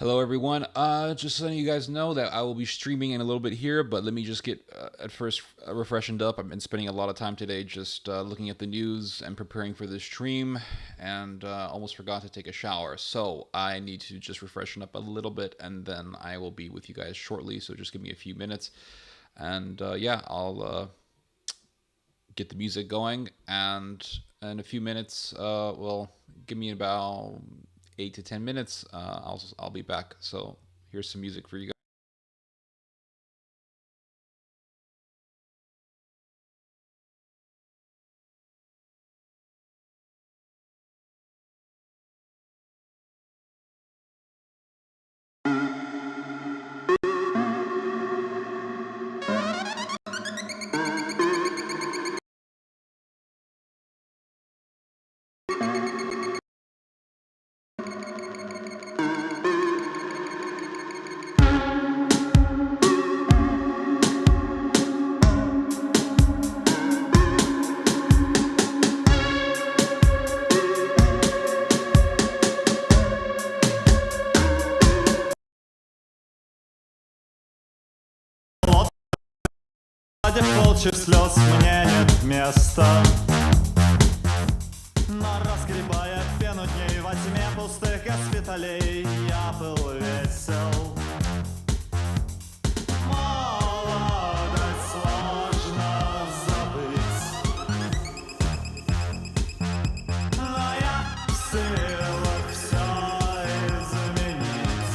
Hello, everyone. Just letting you guys know that I will be streaming in a little bit here, but let me just get at first refreshened up. I've been spending a lot of time today just looking at the news and preparing for this stream, and almost forgot to take a shower. So I need to just refreshen up a little bit, and then I will be with you guys shortly. So just give me a few minutes, and yeah, I'll get the music going, and in a few minutes, well, give me about 8 to 10 minutes. I'll be back. So here's some music for you guys. Ради волчьих слез мне нет места. Но разгребая пену дней во тьме пустых госпиталей, я был весел. Молодость сложно забыть, но я в силах все изменить.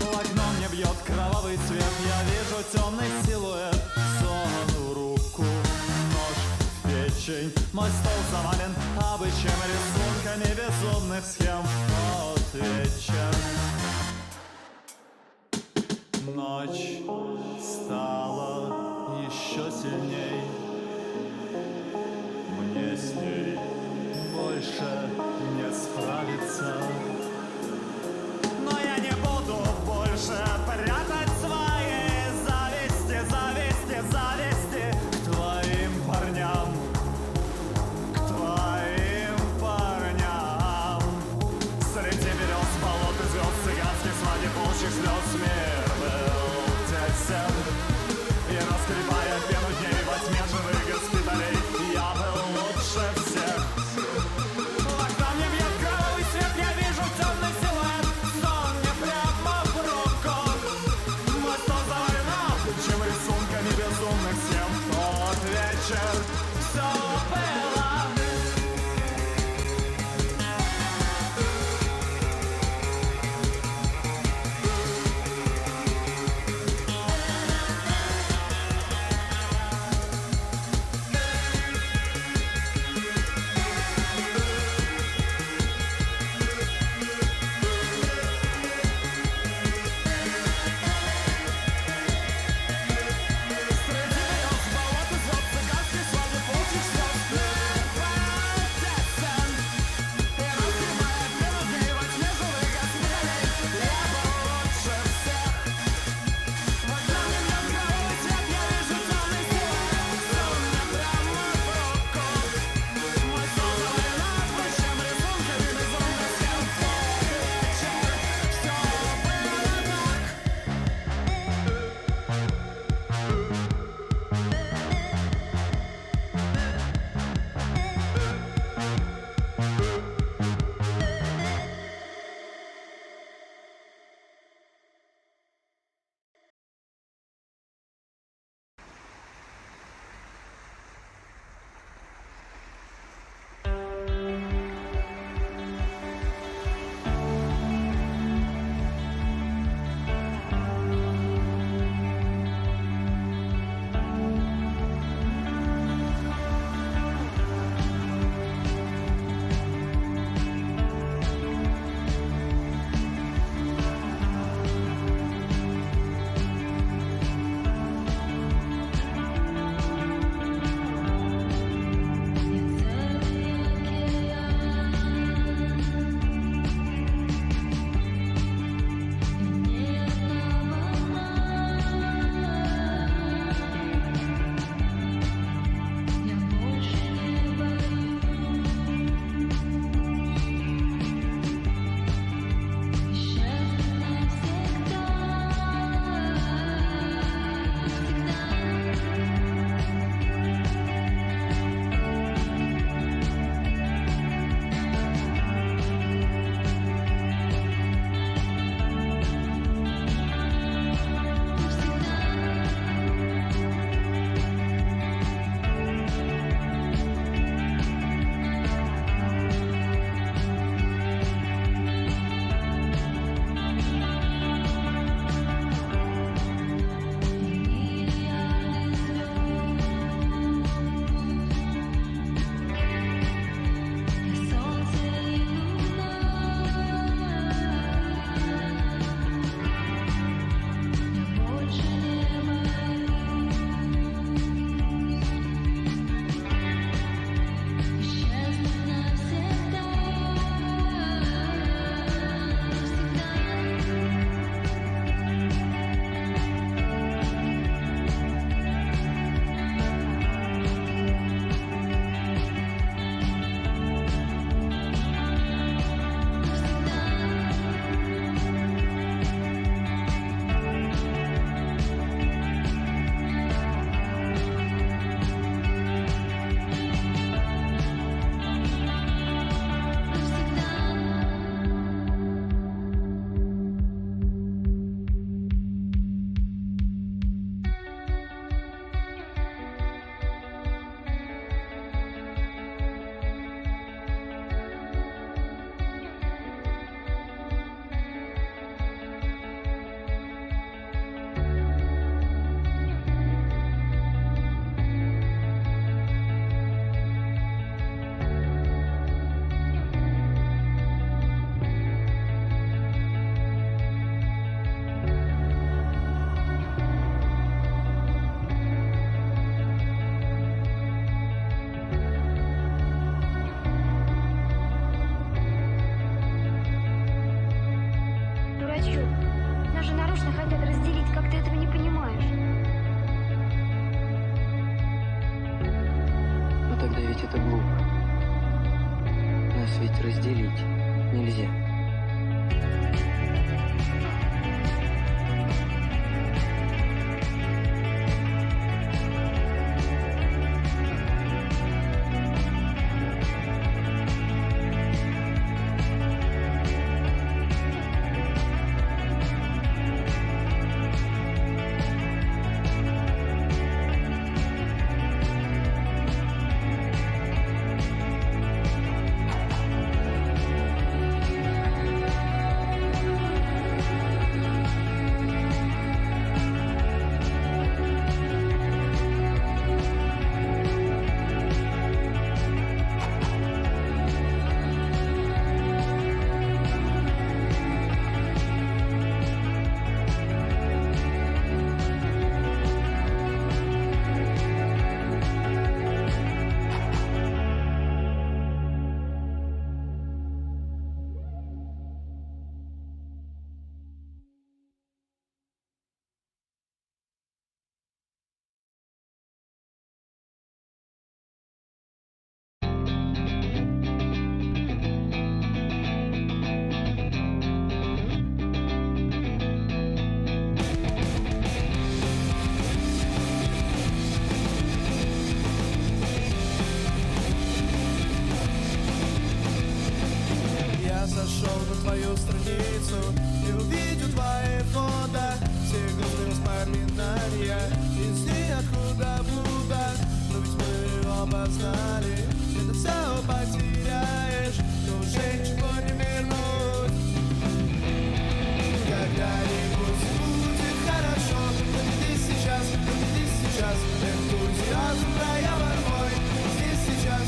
В окно мне бьет кровавый цвет, я вижу темный силуэт, сонную руку, нож в печень. Мой стол завален обычаем, рисунками безумных схем. Вот вечер, ночь стала еще сильней. Мне с ней больше не справиться. Но я не буду больше прятать свои зависти, зависти, зависти к твоим парням, к твоим парням. Среди берез, болот и звезд, цыганских свадеб, волчьих слез, мир был тесен. И раскрепая пену дней во ведь разделить нельзя. Зашел на твою страницу и увидел твои фото, все грустные воспоминания из ниоткуда блуда. Но ведь мы оба знали, это все потеряешь, но уже ничего не вернуть. Когда-нибудь будет хорошо, но не ты сейчас, но не ты сейчас. Энтузиазм проявлен мой, здесь сейчас,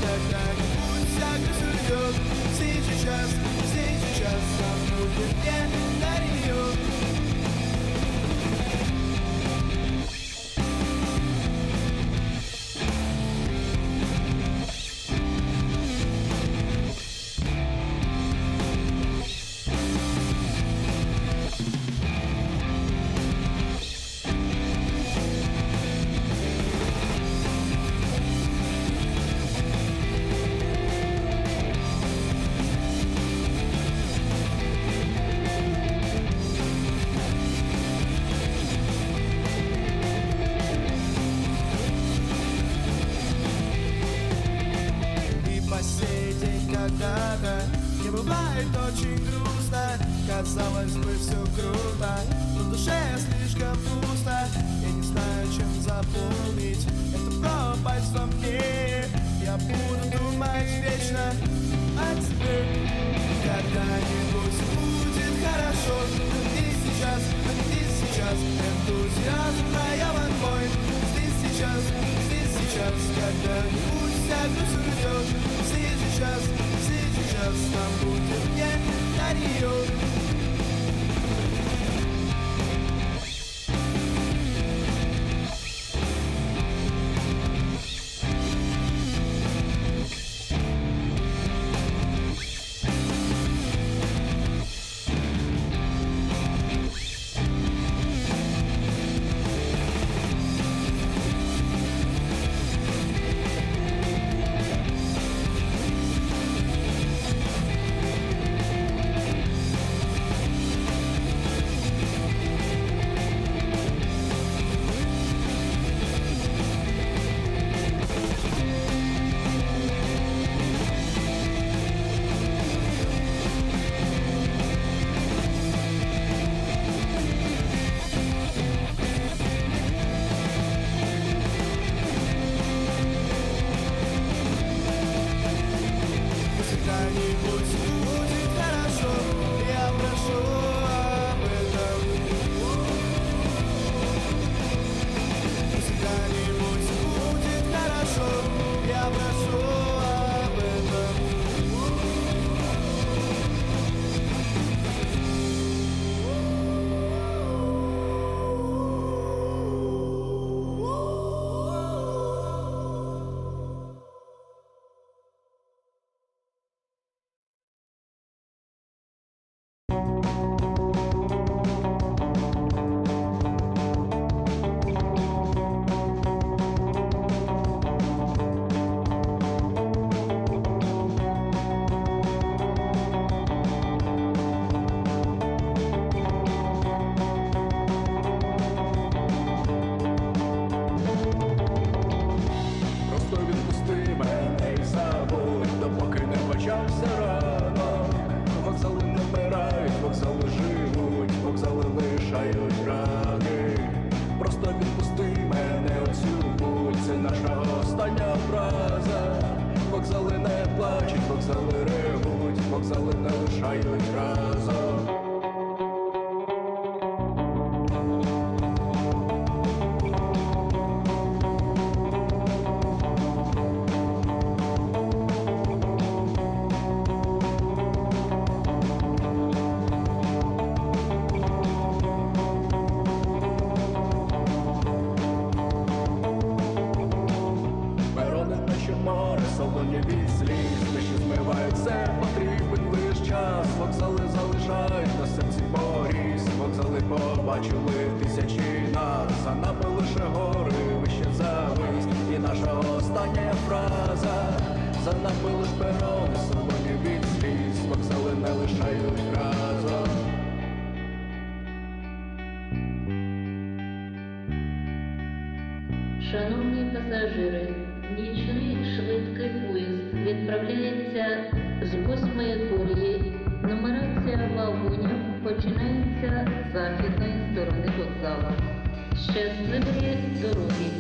когда-нибудь вся грусть уйдет. Здесь сейчас, нам будет время на нее. Когда-то мне бывает очень грустно. Казалось бы, все круто, но в душе слишком пусто. Я не знаю, чем заполнить эту пропасть во мне. Я буду думать вечно о тебе. Когда-нибудь будет хорошо, но не сейчас, энтузиазм проявлен мой. Здесь сейчас, когда-нибудь вся грусть уйдет. Сейчас нам будет время на нее. просто відпусти мене оцю путь. Це наша остання фраза. Вокзали не плачуть, вокзали ревуть, вокзали не лишають разом. Перони наче море, солоні від сліз, виші змивають все, потрібен лиш час. Вокзали залишають на серці поріз, вокзали побачили тисячі нас, а нами лише гори, вище завись. І наша остання фраза, за нами лиш перони, солоні від сліз, вокзали не лишають разом. Шановні пасажири, нічний швидкий поїзд відправляється з 8-ї колії. Нумерація вагонів починається з західної сторони вокзалу. Щасливої дороги!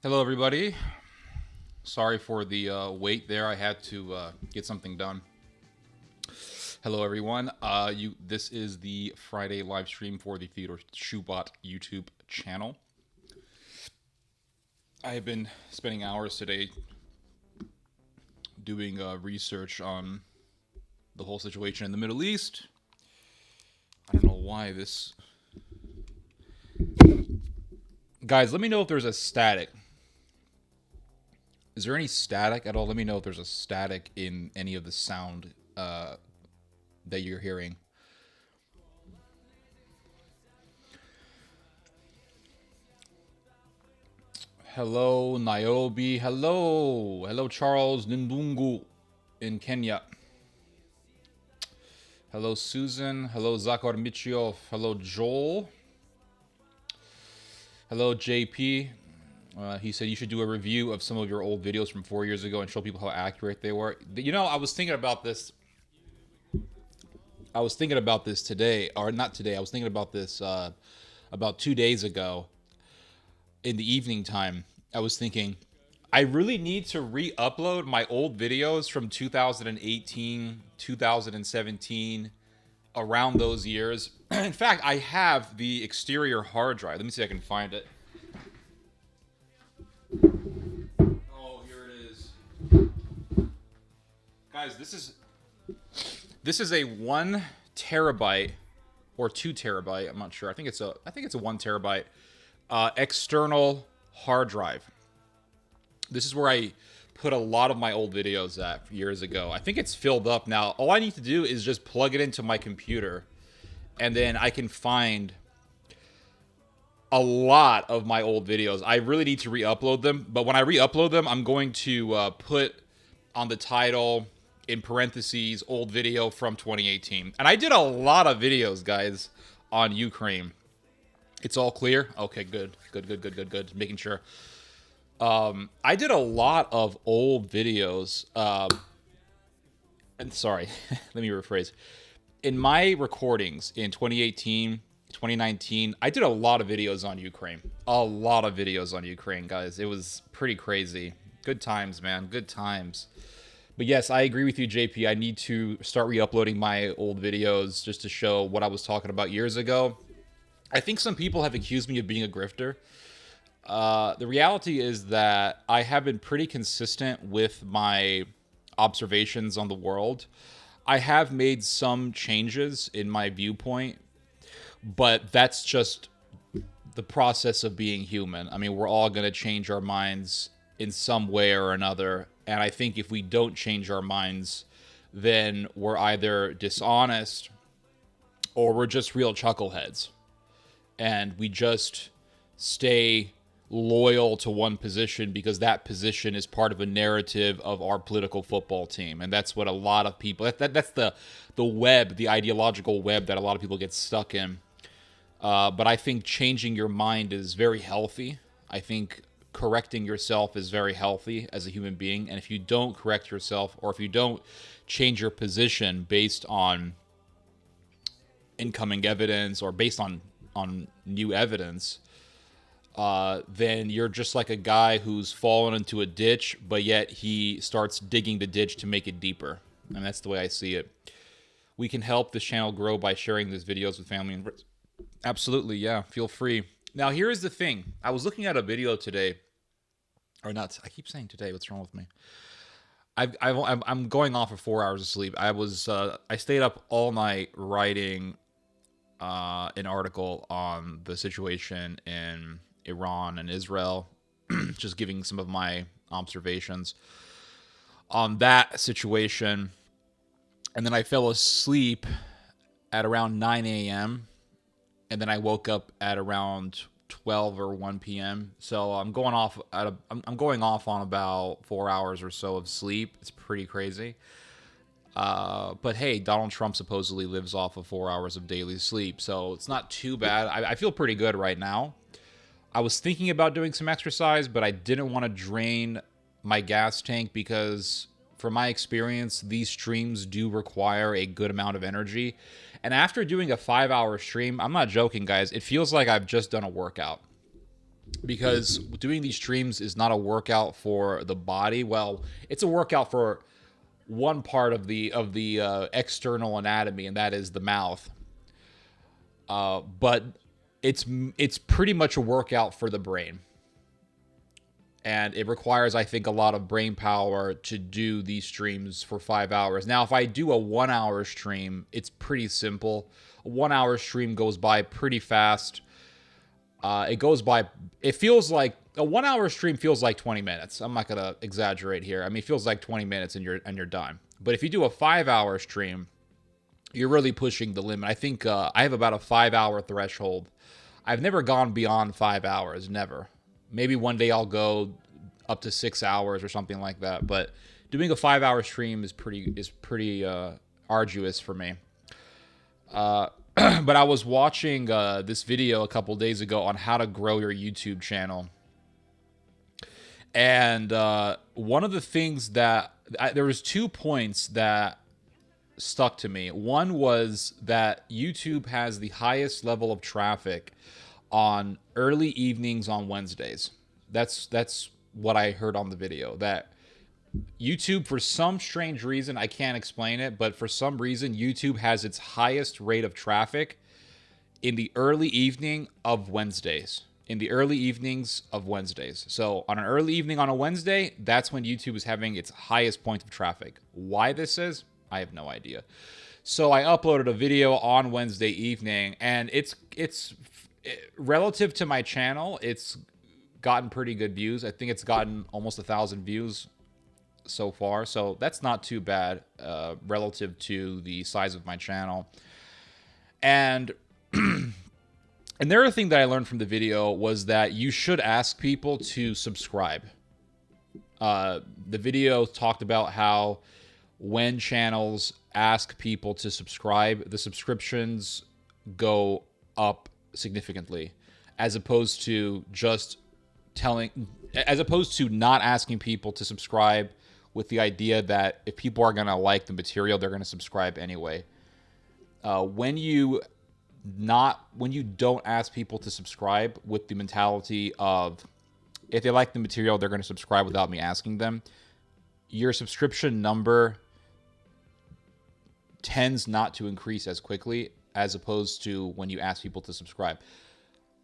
Hello, everybody. Sorry for the wait there. I had to get something done. Hello, everyone. This is the Friday live stream for the Theodore Schubot YouTube channel. I have been spending hours today doing research on the whole situation in the Middle East. I don't know why this... Guys, let me know if there's a static. Is there any static at all? Let me know if there's a static in any of the sound that you're hearing. Hello, Niobe. Hello. Hello, Charles Ndungu in Kenya. Hello, Susan. Hello, Zakar Michioff. Hello, Joel. Hello, JP. He said you should do a review of some of your old videos from 4 years ago and show people how accurate they were. You know, I was thinking about this. Today, or not today. I was thinking about this about 2 days ago in the evening time. I was thinking, I really need to re-upload my old videos from 2018, 2017, around those years. In fact, I have the exterior hard drive. Let me see if I can find it. Oh, here it is. Guys, this is a 1 terabyte or 2 terabyte. I'm not sure. I think it's a 1 terabyte external hard drive. This is where I put a lot of my old videos at years ago. I think it's filled up now. All I need to do is just plug it into my computer, and then I can find a lot of my old videos. I really need to re-upload them, but when I re-upload them, I'm going to put on the title, in parentheses, old video from 2018. And I did a lot of videos, guys, on Ukraine. It's all clear? Okay, good. Making sure. I did a lot of old videos. And sorry, let me rephrase. In my recordings in 2018, 2019, I did a lot of videos on Ukraine. A lot of videos on Ukraine, guys. It was pretty crazy. Good times, man. Good times. But yes, I agree with you, JP. I need to start re-uploading my old videos just to show what I was talking about years ago. I think some people have accused me of being a grifter. The reality is that I have been pretty consistent with my observations on the world. I have made some changes in my viewpoint, but that's just the process of being human. I mean, we're all going to change our minds in some way or another. And I think if we don't change our minds, then we're either dishonest or we're just real chuckleheads. And we just stay loyal to one position because that position is part of a narrative of our political football team. And that's what a lot of people, that's the web, the ideological web that a lot of people get stuck in. But I think changing your mind is very healthy. I think correcting yourself is very healthy as a human being. And if you don't correct yourself, or if you don't change your position based on incoming evidence or based on new evidence, then you're just like a guy who's fallen into a ditch, but yet he starts digging the ditch to make it deeper. And that's the way I see it. We can help this channel grow by sharing these videos with family and friends. Absolutely, yeah. Feel free. Now, here is the thing. I was looking at a video today, or not. I keep saying today. What's wrong with me? I'm going off of 4 hours of sleep. I stayed up all night writing an article on the situation in Iran and Israel, just giving some of my observations on that situation. And then I fell asleep at around 9 a.m. And then I woke up at around 12 or 1 p.m. So I'm going off on about 4 hours or so of sleep. It's pretty crazy. But hey, Donald Trump supposedly lives off of 4 hours of daily sleep, so it's not too bad. I feel pretty good right now. I was thinking about doing some exercise, but I didn't want to drain my gas tank because, from my experience, these streams do require a good amount of energy. And after doing a 5-hour stream, I'm not joking, guys, it feels like I've just done a workout. because doing these streams is not a workout for the body. Well, it's a workout for one part of the external anatomy, and that is the mouth. But it's pretty much a workout for the brain. And it requires, I think, a lot of brain power to do these streams for 5 hours. Now, if I do a 1 hour stream, it's pretty simple. A 1 hour stream goes by pretty fast. It feels like a 1 hour stream feels like 20 minutes. I'm not going to exaggerate here. I mean, it feels like 20 minutes and you're done. But if you do a 5 hour stream, you're really pushing the limit. I think I have about a 5 hour threshold. I've never gone beyond 5 hours, never. Maybe one day I'll go up to 6 hours or something like that. But doing a 5 hour stream is pretty arduous for me. But I was watching this video a couple days ago on how to grow your YouTube channel. And one of the things that there was 2 points that stuck to me. One was that YouTube has the highest level of traffic on early evenings on Wednesdays. That's what I heard on the video. That YouTube, for some strange reason, I can't explain it, but for some reason, YouTube has its highest rate of traffic in the early evening of Wednesdays. In the early evenings of Wednesdays. So on an early evening on a Wednesday, that's when YouTube is having its highest point of traffic. Why this is, I have no idea. So I uploaded a video on Wednesday evening, and it's relative to my channel, it's gotten pretty good views. I think it's gotten almost 1,000 views so far, so that's not too bad relative to the size of my channel. And another thing that I learned from the video was that you should ask people to subscribe. The video talked about how when channels ask people to subscribe, the subscriptions go up significantly, as opposed to not asking people to subscribe with the idea that if people are going to like the material, they're going to subscribe anyway. When you don't ask people to subscribe with the mentality of if they like the material, they're going to subscribe without me asking them, your subscription number tends not to increase as quickly as opposed to when you ask people to subscribe.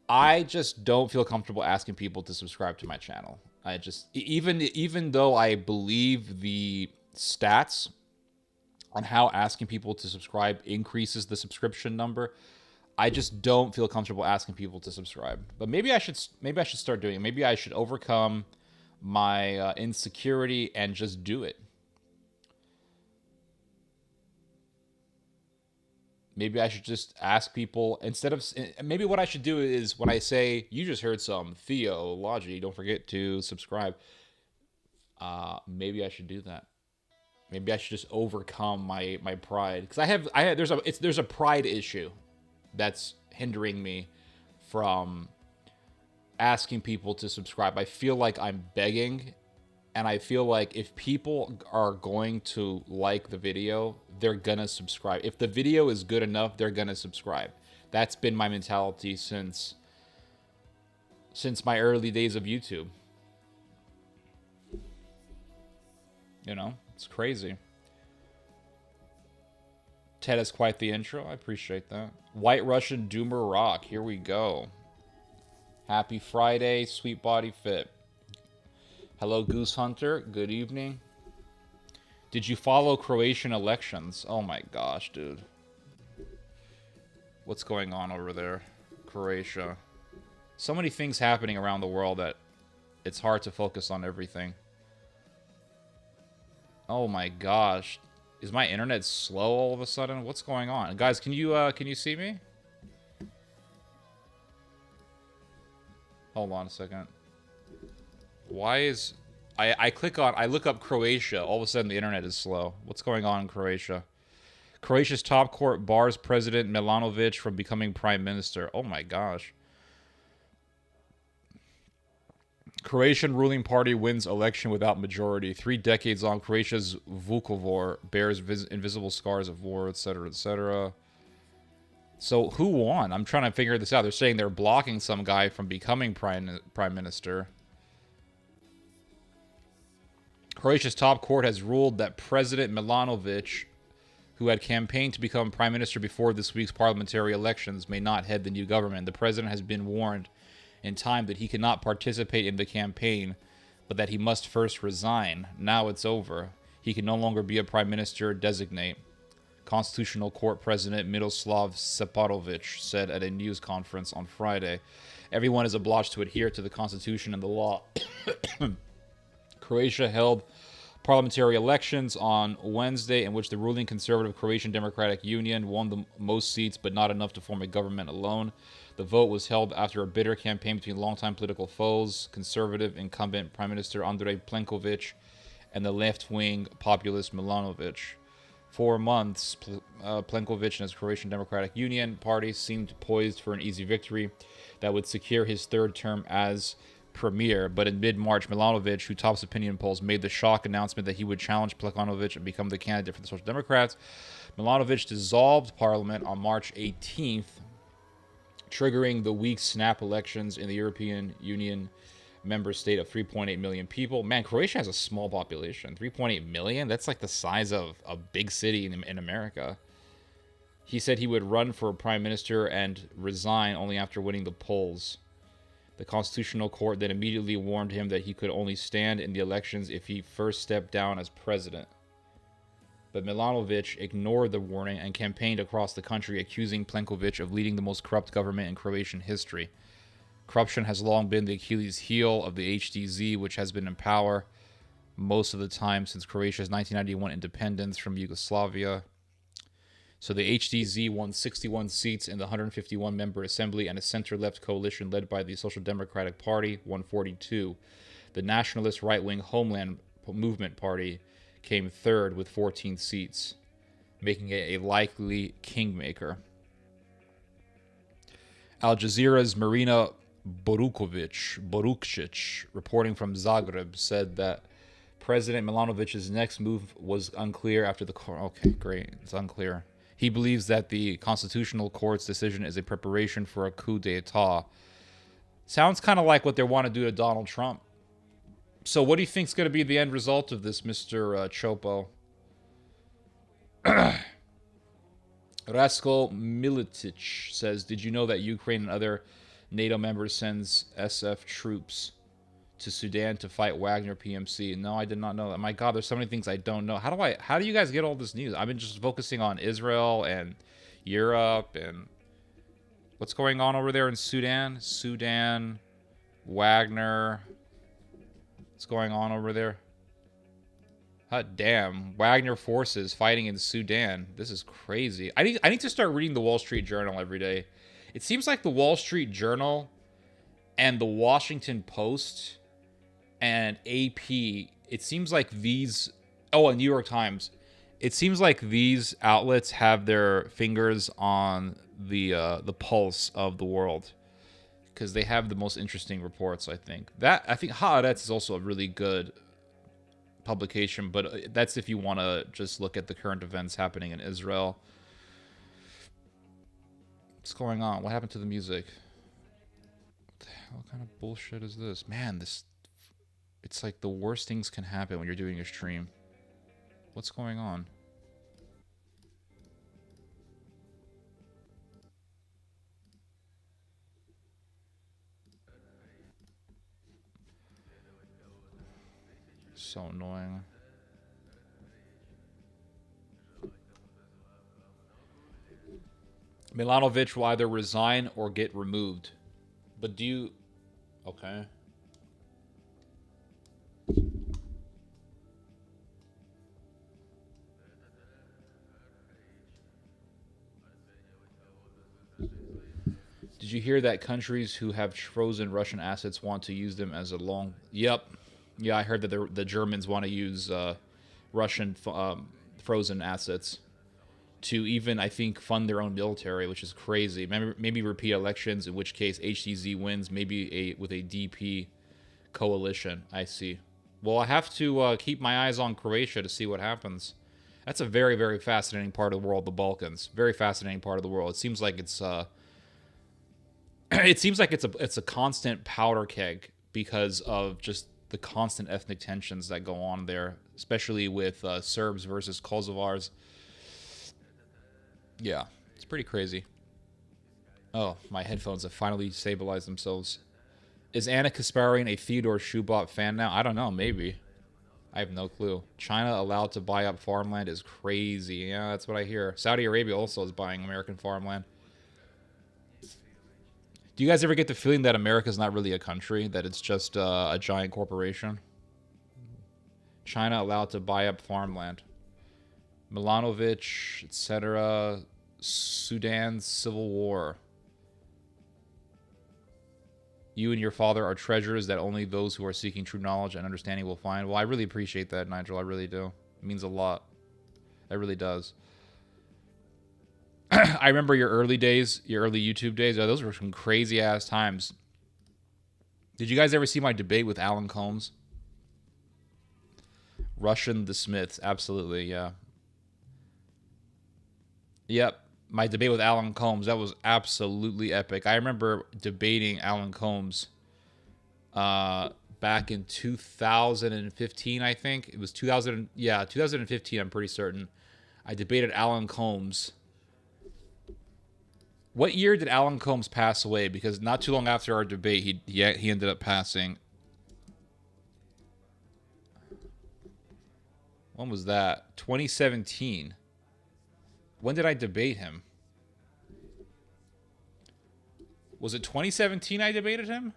I just don't feel comfortable asking people to subscribe to my channel. I just, even though I believe the stats on how asking people to subscribe increases the subscription number, I just don't feel comfortable asking people to subscribe. But maybe I should start doing it. Maybe I should overcome my insecurity and just do it. Maybe I should just ask people instead of. Maybe what I should do is when I say you just heard some theology, don't forget to subscribe. Maybe I should do that. Maybe I should just overcome my pride, because there's a pride issue that's hindering me from asking people to subscribe. I feel like I'm begging, and I feel like if people are going to like the video, they're gonna subscribe. If the video is good enough, they're gonna subscribe. That's been my mentality since my early days of YouTube. You know, it's crazy. Ted has quite the intro. I appreciate that. White Russian Doomer Rock. Here we go. Happy Friday, Sweet Body Fit. Hello, Goose Hunter. Good evening. Did you follow Croatian elections? Oh my gosh, dude. What's going on over there? Croatia. So many things happening around the world that it's hard to focus on everything. Oh my gosh. Is my internet slow all of a sudden? What's going on? Guys, can you see me? Hold on a second. Why is I look up Croatia, all of a sudden the internet is slow. What's going on in Croatia? Croatia's top court bars President Milanovic from becoming prime minister. Oh my gosh. Croatian ruling party wins election without majority. 3 decades long, Croatia's Vukovar bears invisible scars of war, etc., etc. So who won? I'm trying to figure this out. They're saying they're blocking some guy from becoming prime minister. Croatia's top court has ruled that President Milanovic, who had campaigned to become prime minister before this week's parliamentary elections, may not head the new government. The president has been warned in time that he cannot participate in the campaign, but that he must first resign. Now it's over. He can no longer be a prime minister designate. Constitutional Court President Miroslav Separovic said at a news conference on Friday. Everyone is obliged to adhere to the Constitution and the law. Croatia held parliamentary elections on Wednesday in which the ruling conservative Croatian Democratic Union won the most seats, but not enough to form a government alone. The vote was held after a bitter campaign between longtime political foes, conservative incumbent Prime Minister Andrej Plenković and the left-wing populist Milanovic. For months, Plenković and his Croatian Democratic Union party seemed poised for an easy victory that would secure his third term as premier. But in mid-March, Milanovic, who tops opinion polls, made the shock announcement that he would challenge Plenković and become the candidate for the Social Democrats. Milanovic dissolved parliament on March 18th, triggering the weak snap elections in the European Union member state of 3.8 million people. Man, Croatia has a small population. 3.8 million? That's like the size of a big city in America. He said he would run for prime minister and resign only after winning the polls. The Constitutional Court then immediately warned him that he could only stand in the elections if he first stepped down as president. But Milanovic ignored the warning and campaigned across the country, accusing Plenković of leading the most corrupt government in Croatian history. Corruption has long been the Achilles heel of the HDZ, which has been in power most of the time since Croatia's 1991 independence from Yugoslavia. So the HDZ won 61 seats in the 151-member assembly, and a center-left coalition led by the Social Democratic Party won 42. The nationalist right-wing Homeland Movement Party came third with 14 seats, making it a likely kingmaker. Al Jazeera's Marina Borukcic, reporting from Zagreb, said that President Milanovic's next move was unclear after the court. Okay, great. It's unclear. He believes that the Constitutional Court's decision is a preparation for a coup d'etat. Sounds kind of like what they want to do to Donald Trump. So what do you think is going to be the end result of this, Mr. Chopo? Rasko Militic says, did you know that Ukraine and other NATO members sends SF troops to Sudan to fight Wagner PMC? No, I did not know that. My God, there's so many things I don't know. How do you guys get all this news? I've been just focusing on Israel and Europe and what's going on over there in Sudan, Wagner. What's going on over there? Hot damn, Wagner forces fighting in Sudan. This is crazy. I need to start reading the Wall Street Journal every day. It seems like the Wall Street Journal and the Washington Post and AP, it seems like these, and New York Times, it seems like these outlets have their fingers on the pulse of the world because they have the most interesting reports, I think. I think Haaretz is also a really good publication, but that's if you want to just look at the current events happening in Israel. What's going on? What happened to the music? What kind of bullshit is this? Man, it's like the worst things can happen when you're doing a stream. What's going on? So annoying. Milanovic will either resign or get removed. But do you... Okay. Did you hear that countries who have frozen Russian assets want to use them as a long... Yep. Yeah, I heard that the Germans want to use Russian frozen assets to even, I think, fund their own military, which is crazy. Maybe repeat elections, in which case HTZ wins, maybe with a DP coalition. I see. Well, I have to keep my eyes on Croatia to see what happens. That's a very, very fascinating part of the world, the Balkans. Very fascinating part of the world. It seems like it's it's a constant powder keg because of just the constant ethnic tensions that go on there, especially with Serbs versus Kosovars. Yeah, it's pretty crazy. Oh, my headphones have finally stabilized themselves. Is Anna Kasparian a Theodore Shubot fan now? I don't know, maybe. I have no clue. China allowed to buy up farmland is crazy. Yeah, that's what I hear. Saudi Arabia also is buying American farmland. Do you guys ever get the feeling that America's not really a country, that it's just a giant corporation? China allowed to buy up farmland. Milanovic, etc. Sudan's civil war. You and your father are treasures that only those who are seeking true knowledge and understanding will find. Well, I really appreciate that, Nigel. I really do. It means a lot. It really does. I remember your early days, your early YouTube days. Oh, those were some crazy ass times. Did you guys ever see my debate with Alan Combs? Russian the Smiths. Absolutely, yeah. Yep. My debate with Alan Combs, that was absolutely epic. I remember debating Alan Combs back in 2015, I think. It was 2015, I'm pretty certain. I debated Alan Combs. What year did Alan Combs pass away? Because not too long after our debate, he ended up passing. When was that? 2017. When did I debate him? Was it 2017 I debated him?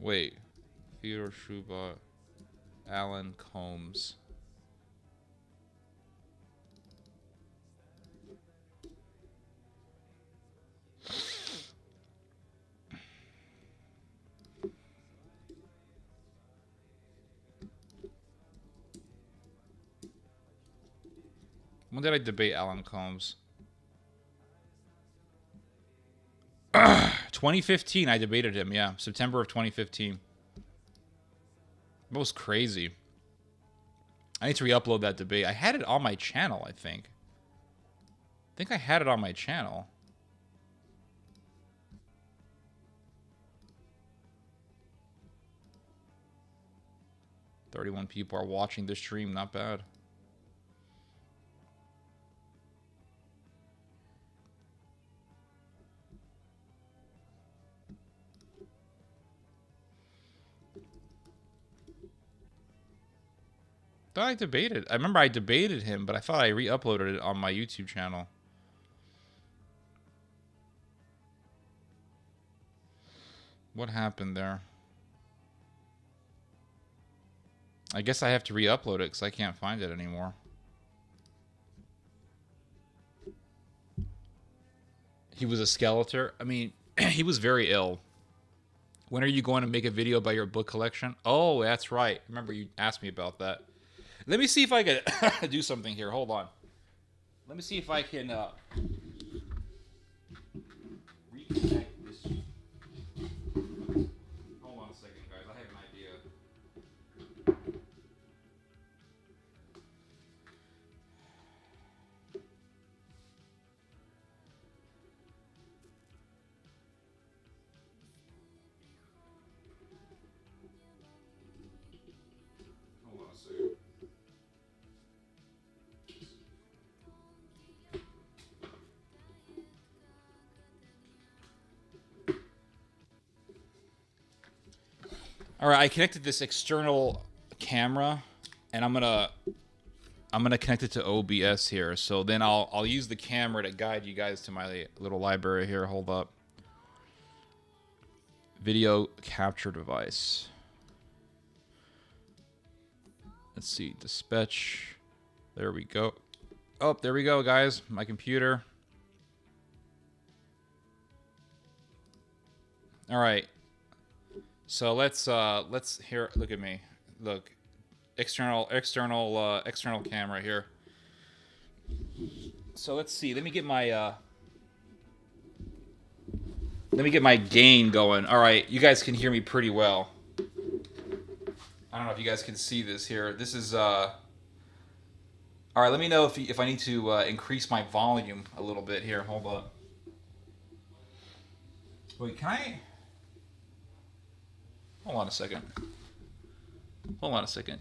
Wait. Theodore Shubot. Alan Combs. When did I debate Alan Combs? 2015, I debated him, yeah. September of 2015. That was crazy. I need to re-upload that debate. I had it on my channel, I think. I think I had it on my channel. "31 people are watching this stream. Not bad. Thought I debated. I remember I debated him, but I thought I re-uploaded it on my YouTube channel. What happened there? I guess I have to re-upload it because I can't find it anymore. He was a skeleton. I mean, he was very ill. When are you going to make a video about your book collection? Oh, that's right. Remember you asked me about that. Let me see if I can do something here. Hold on. Let me see if I can reconnect this. Hold on a second, guys. I have an idea. Hold on a second. All right, I connected this external camera, and I'm gonna connect it to OBS here. So then I'll use the camera to guide you guys to my little library here. Hold up. Video capture device. Let's see, dispatch. There we go. Oh, there we go, guys. My computer. All right. So let's here. Look at me. Look, external camera here. So let's see. Let me get my gain going. All right, you guys can hear me pretty well. I don't know if you guys can see this here. This is all right. Let me know if I need to increase my volume a little bit here. Hold up. Wait, can I? Hold on a second. Hold on a second.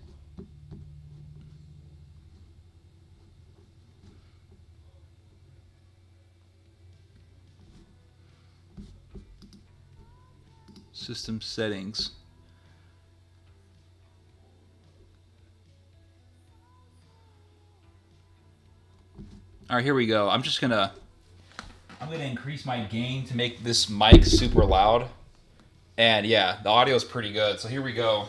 System settings. All right, here we go. I'm gonna increase my gain to make this mic super loud. And yeah, the audio is pretty good. So here we go.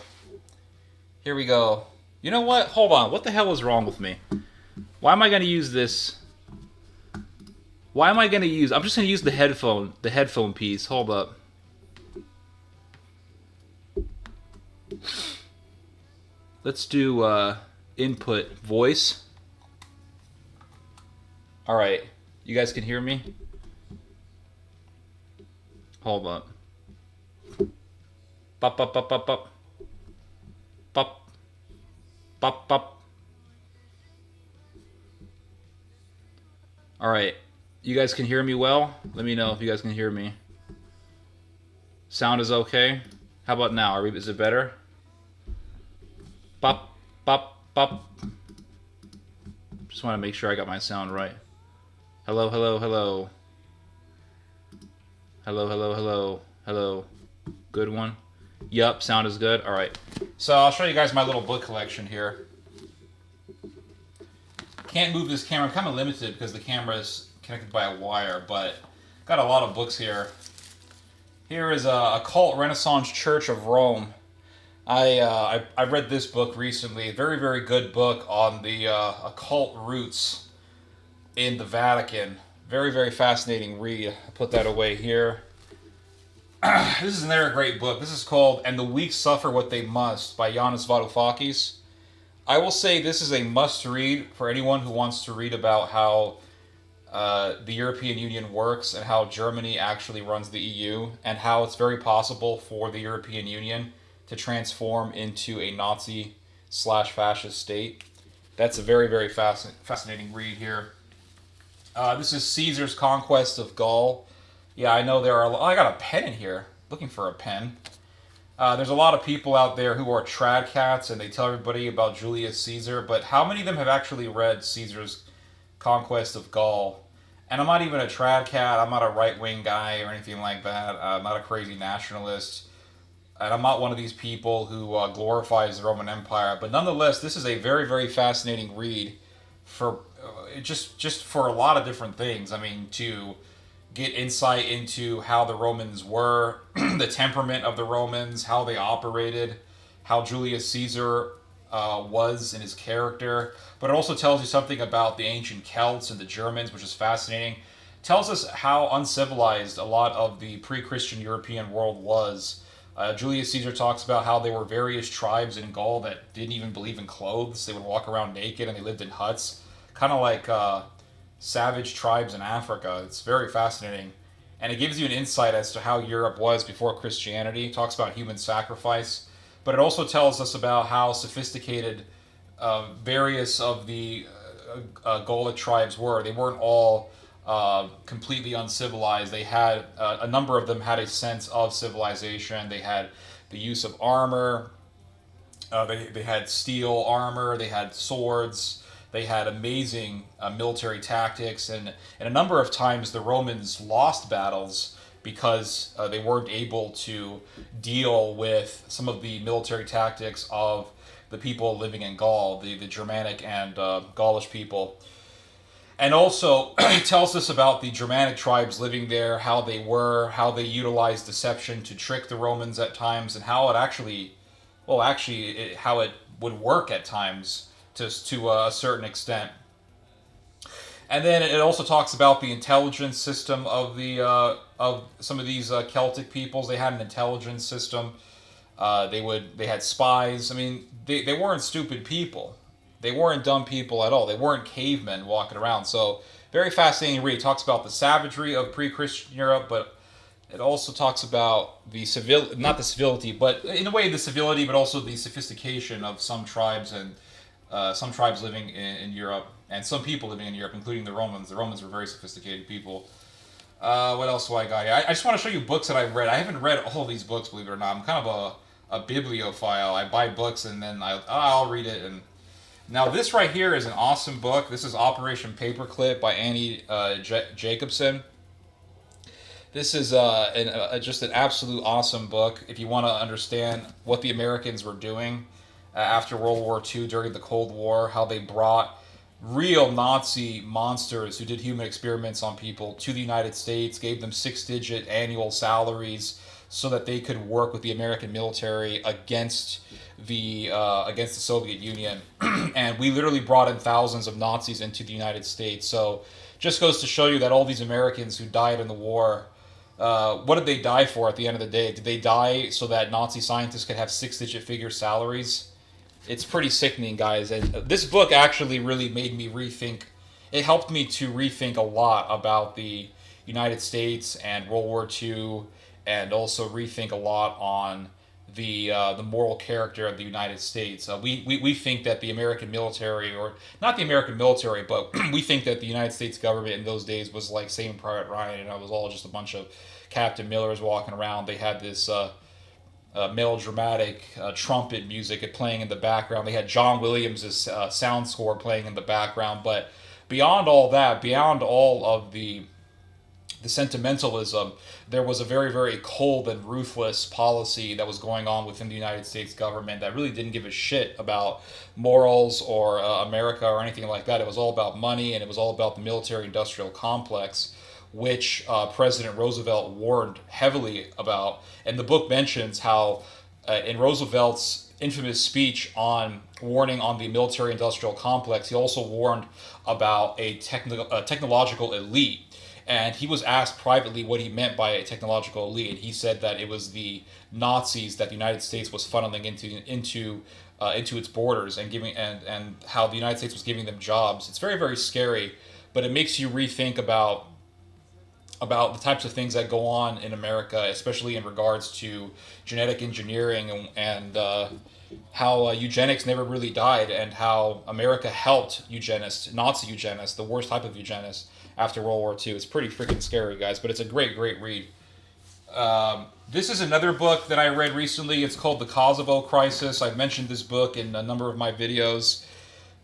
Here we go. You know what? Hold on. What the hell is wrong with me? Why am I going to use this? Why am I going to use... I'm just going to use the headphone piece. Hold up. Let's do input voice. All right. You guys can hear me? Hold up. Bop, bop, bop, bop, bop. Bop. Bop, bop. All right. You guys can hear me well? Let me know if you guys can hear me. Sound is okay? How about now? Is it better? Bop, bop, bop. Just want to make sure I got my sound right. Hello, hello, hello. Hello, hello, hello. Hello. Good one. Yup, sound is good. All right. So I'll show you guys my little book collection here. Can't move this camera. I'm kind of limited because the camera is connected by a wire, but got a lot of books here. Here is a Occult Renaissance Church of Rome. I read this book recently. Very, very good book on the occult roots in the Vatican. Very, very fascinating read. I put that away here. This is another great book. This is called And the Weak Suffer What They Must by Yanis Varoufakis. I will say this is a must-read for anyone who wants to read about how the European Union works and how Germany actually runs the EU and how it's very possible for the European Union to transform into a Nazi/fascist state. That's a very, very fascinating read here. This is Caesar's Conquest of Gaul. Yeah, I know there are... I got a pen in here. Looking for a pen. There's a lot of people out there who are trad cats and they tell everybody about Julius Caesar, but how many of them have actually read Caesar's Conquest of Gaul? And I'm not even a trad cat. I'm not a right-wing guy or anything like that. I'm not a crazy nationalist. And I'm not one of these people who glorifies the Roman Empire. But nonetheless, this is a very, very fascinating read for just for a lot of different things. I mean, to get insight into how the Romans were, the temperament of the Romans, how they operated, how Julius Caesar was in his character. But it also tells you something about the ancient Celts and the Germans, which is fascinating. It tells us how uncivilized a lot of the pre-Christian European world was. Julius Caesar talks about how there were various tribes in Gaul that didn't even believe in clothes. They would walk around naked and they lived in huts. Kind of like savage tribes in Africa. It's very fascinating. And it gives you an insight as to how Europe was before Christianity. It talks about human sacrifice. But it also tells us about how sophisticated various of the Gaulic tribes were. They weren't all completely uncivilized. They had, a number of them had a sense of civilization. They had the use of armor. They had steel armor. They had swords. They had amazing military tactics, and a number of times the Romans lost battles because they weren't able to deal with some of the military tactics of the people living in Gaul, the Germanic and Gaulish people. And also, it tells us about the Germanic tribes living there, how they were, how they utilized deception to trick the Romans at times, and how it actually, how it would work at times to a certain extent. And then it also talks about the intelligence system of the of some of these Celtic peoples. They had an intelligence system. They had spies. I mean, they weren't stupid people. They weren't dumb people at all. They weren't cavemen walking around. So very fascinating read. It talks about the savagery of pre-Christian Europe, but it also talks about the not the civility, but in a way the civility, but also the sophistication of some tribes and some tribes living in Europe, and some people living in Europe, including the Romans. The Romans were very sophisticated people. What else do I got here? I just want to show you books that I've read. I haven't read all these books, believe it or not. I'm kind of a bibliophile. I buy books and then I'll read it. And now this right here is an awesome book. This is Operation Paperclip by Annie Jacobson. This is just an absolute awesome book if you want to understand what the Americans were doing after World War II during the Cold War, how they brought real Nazi monsters who did human experiments on people to the United States, gave them 6-digit annual salaries so that they could work with the American military against the Soviet Union. And we literally brought in thousands of Nazis into the United States. So just goes to show you that all these Americans who died in the war, what did they die for at the end of the day? Did they die so that Nazi scientists could have 6-digit figure salaries? It's pretty sickening, guys. And this book actually really made me rethink. It helped me to rethink a lot about the United States and World War II, and also rethink a lot on the moral character of the United States. We think that the American military, or not the American military, but we think that the United States government in those days was like Saving Private Ryan, and it was all just a bunch of Captain Millers walking around. They had this melodramatic trumpet music playing in the background. They had John Williams' sound score playing in the background. But beyond all that, beyond all of the sentimentalism, there was a very, very cold and ruthless policy that was going on within the United States government that really didn't give a shit about morals or America or anything like that. It was all about money, and it was all about the military-industrial complex, which President Roosevelt warned heavily about. And the book mentions how in Roosevelt's infamous speech on warning on the military-industrial complex, he also warned about a technological elite. And he was asked privately what he meant by a technological elite, and he said that it was the Nazis that the United States was funneling into its borders and giving and how the United States was giving them jobs. It's very, very scary, but it makes you rethink about the types of things that go on in America, especially in regards to genetic engineering and how eugenics never really died, and how America helped eugenists, Nazi eugenists, the worst type of eugenists, after World War II. It's pretty freaking scary, guys, but it's a great, great read. This is another book that I read recently. It's called The Kosovo Crisis. I've mentioned this book in a number of my videos.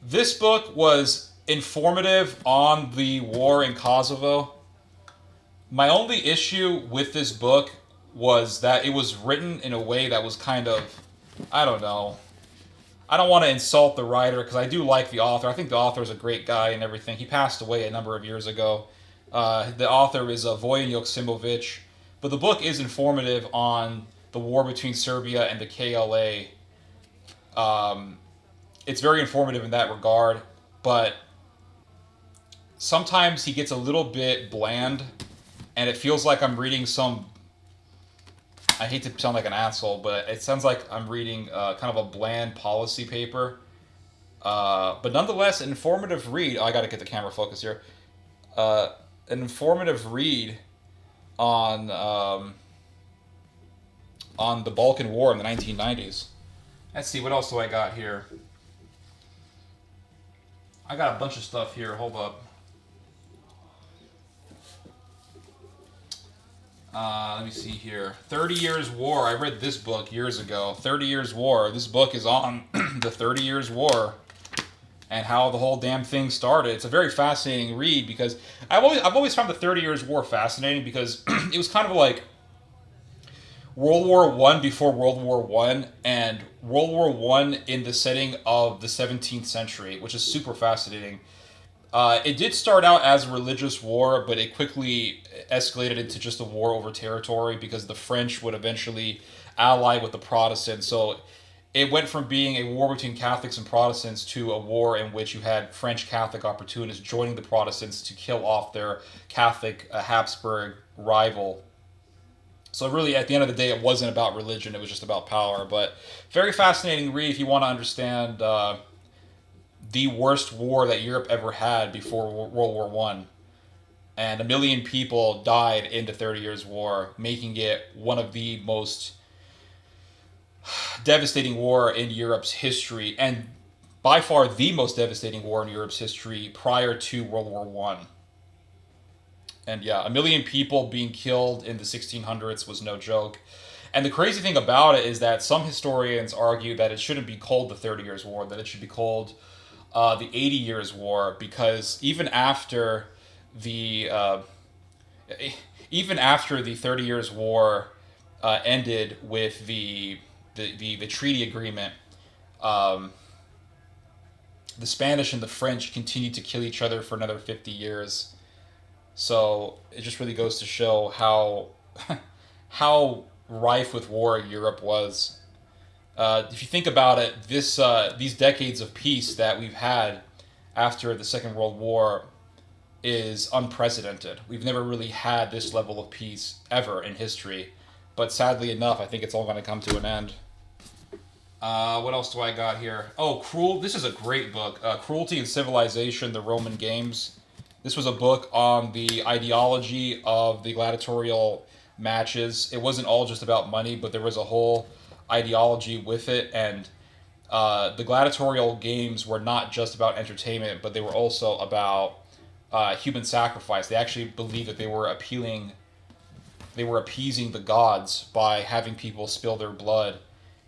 This book was informative on the war in Kosovo. My only issue with this book was that it was written in a way that was kind of, I don't know. I don't want to insult the writer because I do like the author. I think the author is a great guy and everything. He passed away a number of years ago. The author is Vojislav Joksimovic. But the book is informative on the war between Serbia and the KLA. It's very informative in that regard. But sometimes he gets a little bit bland. And it feels like I'm reading some... I hate to sound like an asshole, but it sounds like I'm reading kind of a bland policy paper. But nonetheless, an informative read. Oh, I got to get the camera focus here. An informative read on the Balkan War in the 1990s. Let's see, what else do I got here? I got a bunch of stuff here. Hold up. Let me see here. 30 Years War. I read this book years ago. 30 Years War. This book is on the 30 Years War and how the whole damn thing started. It's a very fascinating read because I've always found the 30 Years War fascinating because it was kind of like World War I before World War I and World War I in the setting of the 17th century, which is super fascinating. It did start out as a religious war, but it quickly escalated into just a war over territory because the French would eventually ally with the Protestants. So it went from being a war between Catholics and Protestants to a war in which you had French Catholic opportunists joining the Protestants to kill off their Catholic Habsburg rival. So really, at the end of the day, it wasn't about religion; it was just about power. But very fascinating read if you want to understand the worst war that Europe ever had before World War One, and 1 million people died in the 30 Years' War, making it one of the most devastating war in Europe's history, and by far the most devastating war in Europe's history prior to World War One. And yeah, 1 million people being killed in the 1600s was no joke. And the crazy thing about it is that some historians argue that it shouldn't be called the 30 Years' War, that it should be called the 80 Years' War, because the even after the 30 Years' War ended with the treaty agreement, the Spanish and the French continued to kill each other for another 50 years. So it just really goes to show how how rife with war Europe was. If you think about it, these decades of peace that we've had after the Second World War is unprecedented. We've never really had this level of peace ever in history. But sadly enough, I think it's all going to come to an end. What else do I got here? Oh, This is a great book. Cruelty and Civilization, The Roman Games. This was a book on the ideology of the gladiatorial matches. It wasn't all just about money, but there was a whole ideology with it. And the gladiatorial games were not just about entertainment, but they were also about human sacrifice. They actually believed that they were appeasing the gods by having people spill their blood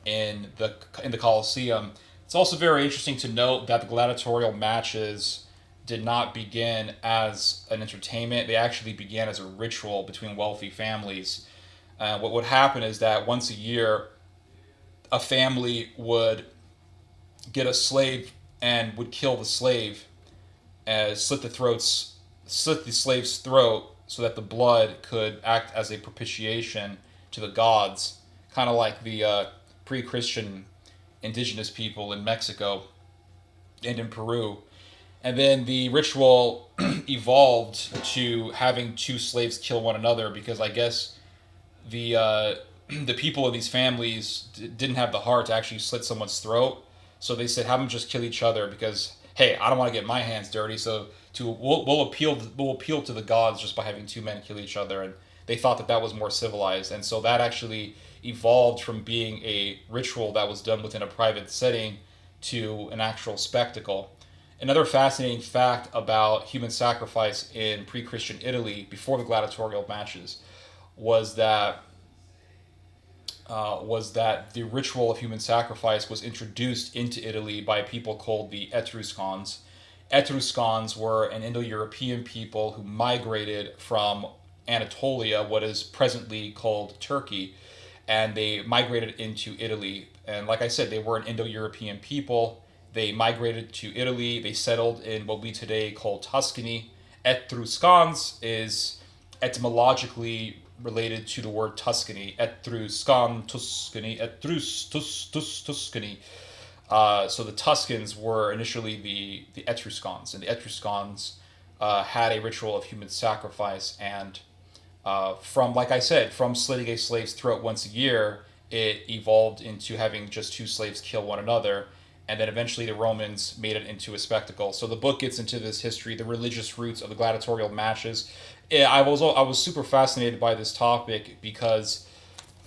in the Colosseum. It's also very interesting to note that the gladiatorial matches did not begin as an entertainment. They actually began as a ritual between wealthy families. What would happen is that once a year, a family would get a slave and would kill the slave, slit the slave's throat so that the blood could act as a propitiation to the gods, kind of like the pre-Christian indigenous people in Mexico and in Peru. And then the ritual evolved to having two slaves kill one another, because I guess the people of these families didn't have the heart to actually slit someone's throat. So they said, have them just kill each other because, hey, I don't want to get my hands dirty. So we'll appeal to the gods just by having two men kill each other. And they thought that was more civilized. And so that actually evolved from being a ritual that was done within a private setting to an actual spectacle. Another fascinating fact about human sacrifice in pre-Christian Italy before the gladiatorial matches was that the ritual of human sacrifice was introduced into Italy by people called the Etruscans. Etruscans were an Indo-European people who migrated from Anatolia, what is presently called Turkey, and they migrated into Italy. And like I said, they were an Indo-European people. They migrated to Italy. They settled in what we today call Tuscany. Etruscans is etymologically related to the word Tuscany. Etruscan, Tuscany, Tuscany. So the Tuscans were initially the Etruscans, and the Etruscans had a ritual of human sacrifice. And from slitting a slave's throat once a year, it evolved into having just two slaves kill one another. And then eventually the Romans made it into a spectacle. So the book gets into this history, the religious roots of the gladiatorial matches. I was super fascinated by this topic because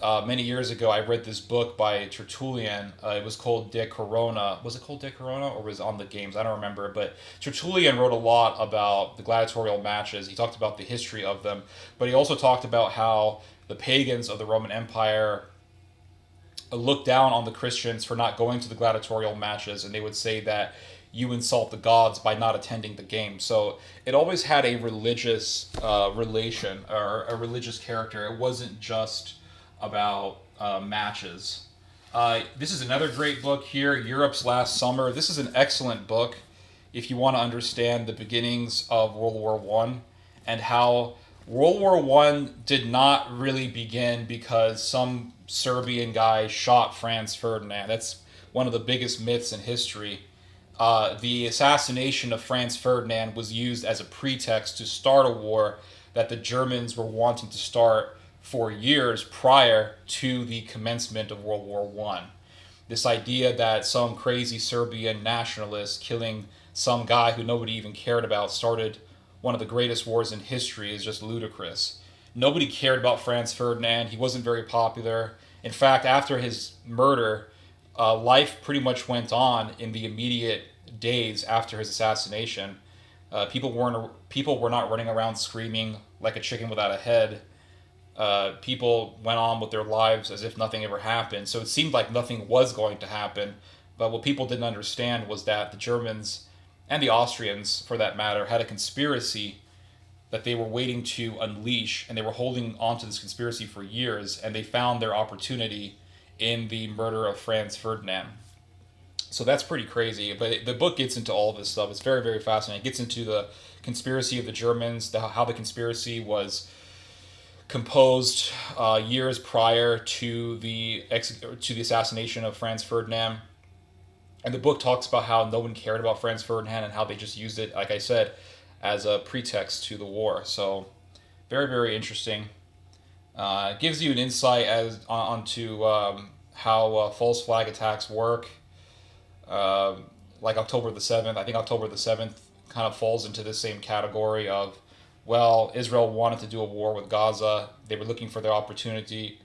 many years ago I read this book by Tertullian. It was called De Corona. Was it called De Corona or was it on the games? I don't remember. But Tertullian wrote a lot about the gladiatorial matches. He talked about the history of them. But he also talked about how the pagans of the Roman Empire looked down on the Christians for not going to the gladiatorial matches, and they would say that you insult the gods by not attending the game. So it always had a religious relation or a religious character. It wasn't just about matches. This is another great book here, Europe's Last Summer. This is an excellent book if you want to understand the beginnings of World War One and how World War One did not really begin because some Serbian guy shot Franz Ferdinand. That's one of the biggest myths in history. The assassination of Franz Ferdinand was used as a pretext to start a war that the Germans were wanting to start for years prior to the commencement of World War One. This idea that some crazy Serbian nationalist killing some guy who nobody even cared about started one of the greatest wars in history is just ludicrous. Nobody cared about Franz Ferdinand. He wasn't very popular. In fact, after his murder, life pretty much went on in the immediate days after his assassination. People were not running around screaming like a chicken without a head. People went on with their lives as if nothing ever happened. So it seemed like nothing was going to happen. But what people didn't understand was that the Germans and the Austrians, for that matter, had a conspiracy that they were waiting to unleash, and they were holding on to this conspiracy for years, and they found their opportunity in the murder of Franz Ferdinand. So that's pretty crazy. But the book gets into all of this stuff. It's very, very fascinating. It gets into the conspiracy of the Germans, how the conspiracy was composed years prior to the assassination of Franz Ferdinand. And the book talks about how no one cared about Franz Ferdinand and how they just used it, like I said, as a pretext to the war. So very, very interesting. It gives you an insight onto how false flag attacks work. Like October the 7th. I think October the 7th kind of falls into the same category of, well, Israel wanted to do a war with Gaza. They were looking for their opportunity.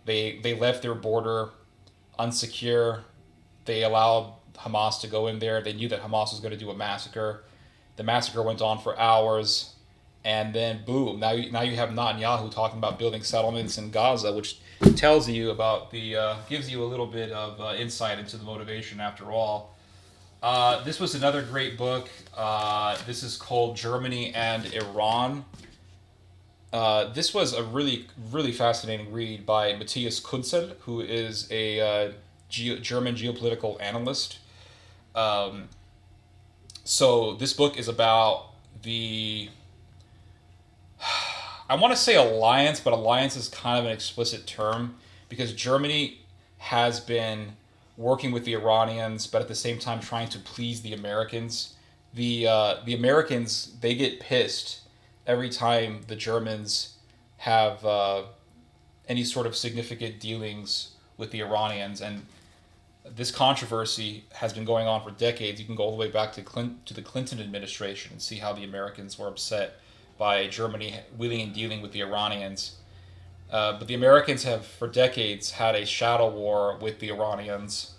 They left their border unsecure. They allowed Hamas to go in there. They knew that Hamas was going to do a massacre. The massacre went on for hours. And then, boom, now you have Netanyahu talking about building settlements in Gaza, which tells you about gives you a little bit of insight into the motivation after all. This was another great book. This is called Germany and Iran. This was a really, really fascinating read by Matthias Kunzel, who is a German geopolitical analyst. So this book is about I want to say alliance, but alliance is kind of an explicit term because Germany has been working with the Iranians, but at the same time trying to please the Americans. The Americans, they get pissed every time the Germans have any sort of significant dealings with the Iranians, and this controversy has been going on for decades. You can go all the way back to the Clinton administration and see how the Americans were upset by Germany wheeling and dealing with the Iranians. But the Americans have, for decades, had a shadow war with the Iranians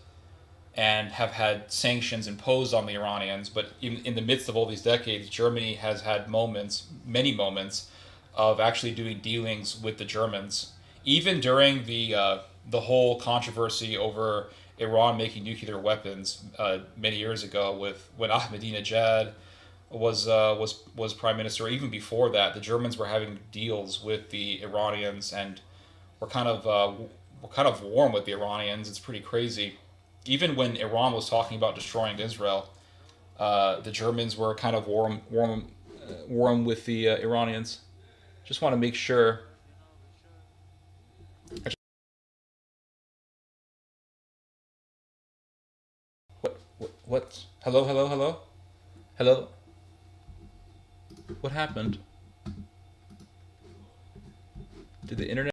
and have had sanctions imposed on the Iranians. But in the midst of all these decades, Germany has had many moments, of actually doing dealings with the Germans. Even during the whole controversy over Iran making nuclear weapons many years ago, when Ahmadinejad was prime minister. Even before that, the Germans were having deals with the Iranians and were kind of warm with the Iranians. It's pretty crazy. Even when Iran was talking about destroying Israel, the Germans were kind of warm with the Iranians. Just want to make sure. What? Hello? What happened? Did the internet